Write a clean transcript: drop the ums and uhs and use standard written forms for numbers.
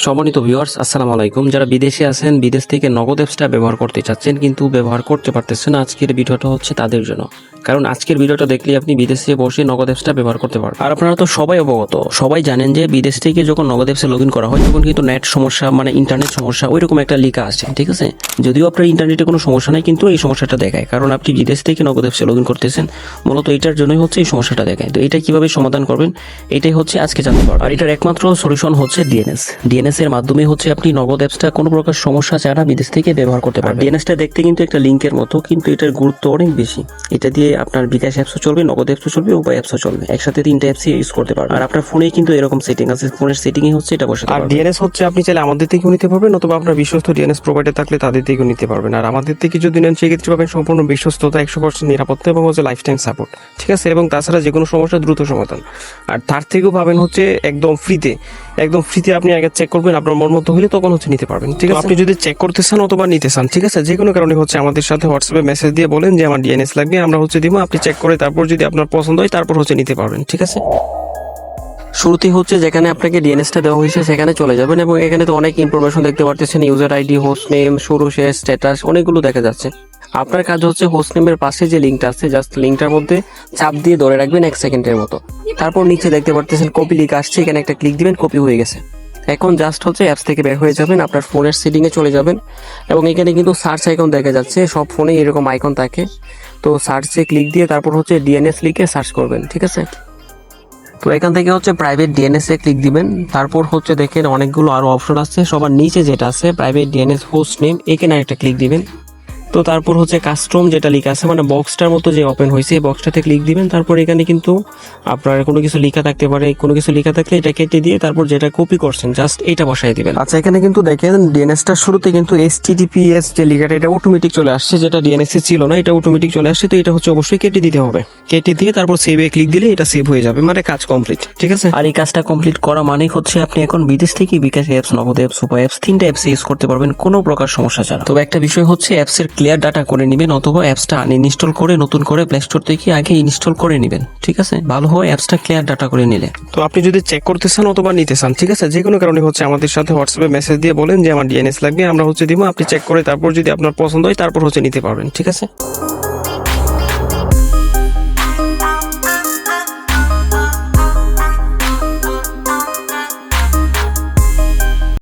সম্মানিত ভিউয়ার্স, আসসালামু আলাইকুম। যারা বিদেশে আছেন, বিদেশ থেকে নগদ অ্যাপসটা ব্যবহার করতে চাচ্ছেন কিন্তু ব্যবহার করতে পারতেছেন, আজকের ভিডিওটা হচ্ছে তাদের জন্য। কারণ আজকের ভিডিওটা দেখলে আপনি বিদেশে বসে নগদ অ্যাপসটা ব্যবহার করতে পারবেন। আর আপনারা তো সবাই অবগত, সবাই জানেন যে বিদেশ থেকে যখন নগদ অ্যাপসে লগ ইন করা হয় তখন কিন্তু নেট সমস্যা, মানে ইন্টারনেট সমস্যা ওইরকম একটা লেখা আসে, ঠিক আছে। যদিও আপনার ইন্টারনেটে কোনো সমস্যা নাই, কিন্তু এই সমস্যাটা দেখায় কারণ আপনি বিদেশ থেকে নগদ অ্যাপসে লগ ইন করতেছেন। মূলত এটার জন্যই হচ্ছে এই সমস্যাটা দেখায়। তো এটা কিভাবে সমাধান করবেন এটাই হচ্ছে আজকে জানতে পারবেন। আর এটার একমাত্র সলিউশন হচ্ছে ডিএনএস এর মাধ্যমে হচ্ছে আপনি নগদ অ্যাপসটা কোনো প্রকার সমস্যা ছাড়া বিদেশ থেকে ব্যবহার করতে পারবেন। ডিএনএসটা দেখতে কিন্তু একটা লিঙ্কের মতো, কিন্তু এটার গুরুত্ব অনেক বেশি। এটা দিয়ে আপনার বিকাশ অ্যাপসও চলবে, নগদ অ্যাপসও চলবে, উপায় অ্যাপসও চলবে, একসাথে 3টা অ্যাপস ইউজ করতে পারবেন। আর আপনার ফোনে কিন্তু এরকম সেটিং আছে, ফোনের সেটিং এ হচ্ছে এটা বসাতে পারবেন। আর ডিএনএস হচ্ছে আপনি চাইলে আমাদের থেকেও নিতে পারবেন, অথবা আপনার বিশ্বস্ত ডিএনএস প্রোভাইডার থাকলে তাদের থেকেও নিতে পারবেন। আর আমাদের থেকে যদি নেন সেক্ষেত্রে পাবেন সম্পূর্ণ বিশ্বস্ততা, 100% নিরাপত্তা এবং হচ্ছে লাইফ টাইম সাপোর্ট, ঠিক আছে। এবং তাছাড়া যে কোনো সমস্যা দ্রুত সমাধান। আর তার থেকেও পাবেন হচ্ছে একদম ফ্রিতে আপনি আগে চেক করবেন, আপনার মন মতো হলে তখন হচ্ছে নিতে পারবেন, ঠিক আছে। আপনি যদি চেক করতে চান অথবা নিতে চান, ঠিক আছে, যে কোনো কারণে হচ্ছে আমাদের সাথে হোয়াটসঅ্যাপে মেসেজ দিয়ে বলেন যে আমার ডিএনএস লাগবে, আমরা হচ্ছে দিব, আপনি চেক করে তারপর যদি আপনার পছন্দ হয় তারপর হচ্ছে নিতে পারবেন, ঠিক আছে। শুরুতেই হচ্ছে যেখানে আপনাকে ডিএনএসটা দেওয়া হয়েছে সেখানে চলে যাবেন, এবং এখানে তো অনেক ইনফরমেশন দেখতে পারতেছেন, ইউজার আইডি, হোস্ট নেম, শুরু শেষ, স্ট্যাটাস, অনেকগুলো দেখা যাচ্ছে। আপনার কাজ হচ্ছে হোস্ট নেমের পাশে যে লিঙ্কটা আছে, জাস্ট লিঙ্কটার মধ্যে চাপ দিয়ে ধরে রাখবেন 1 সেকেন্ডের মতো। তারপর নিচে দেখতে পারতেছেন কপি লিঙ্ক আসছে, এখানে একটা ক্লিক দিবেন, কপি হয়ে গেছে। এখন জাস্ট হচ্ছে অ্যাপস থেকে বের হয়ে যাবেন, আপনার ফোনের সেটিংয়ে চলে যাবেন, এবং এখানে কিন্তু সার্চ আইকন দেখা যাচ্ছে, সব ফোনে এরকম আইকন থাকে। তো সার্চে ক্লিক দিয়ে তারপর হচ্ছে ডিএনএস লিখে সার্চ করবেন, ঠিক আছে। তো এখান থেকে হচ্ছে প্রাইভেট ডিএনএস এ ক্লিক দিবেন, তারপর হচ্ছে দেখেন অনেকগুলো আরো অপশন আছে, সবার নিচে যেটা আছে প্রাইভেট ডিএনএস হোস্ট নেম, এখানে একটা ক্লিক দিবেন। তো তারপর হচ্ছে কাস্টম যেটা লেখা আছে, মানে বক্সটার মতো যে ওপেন হয়েছে, এই বক্সটাতে ক্লিক দিবেন। তারপর এখানে কিন্তু আপনার কোনো কিছু লেখা থাকতে পারে, কোনো কিছু লেখা থাকলে এটা কেটে দিয়ে তারপর যেটা কপি করছেন জাস্ট এটা বসাই দিবেন। আচ্ছা, এখানে কিন্তু দেখেন ডিএনএসটার শুরুতে কিন্তু HTTPS যে লেখাটা এটা অটোমেটিক চলে আসছে, যেটা ডিএনএস এ ছিল না, এটা অটোমেটিক চলে আসছে। তো এটা হচ্ছে অবশ্যই কেটে দিতে হবে, কেটে দিয়ে তারপর সেভে ক্লিক দিলে এটা সেভ হয়ে যাবে, মানে কাজ কমপ্লিট, ঠিক আছে। আর এই কাজটা কমপ্লিট করা মানে হচ্ছে আপনি এখন বিদেশ থেকে বিকাশ অ্যাপস, নগদ অ্যাপস, উপায় অ্যাপস, 3টা অ্যাপস ইউজ করতে পারবেন কোনো প্রকার সমস্যা ছাড়া। তবে একটা বিষয় হচ্ছে অ্যাপসের ক্লিয়ার ডাটা করে নেবেন, অথবা অ্যাপসটা আনইনস্টল করে নতুন করে প্লে স্টোর থেকে আগে ইনস্টল করে নেবেন, ঠিক আছে। ভালো হয় অ্যাপসটা ক্লিয়ার ডাটা করে নিলে। তো আপনি যদি চেক করতে চান অথবা নিতে চান, ঠিক আছে, যে কোনো কারণে হচ্ছে আমাদের সাথে হোয়াটসঅ্যাপে মেসেজ দিয়ে বলেন যে আমার ডিএনএস লাগবে, আমরা হচ্ছে দিব, আপনি চেক করে তারপর যদি আপনার পছন্দ হয় তারপর হচ্ছে নিতে পারবেন, ঠিক আছে।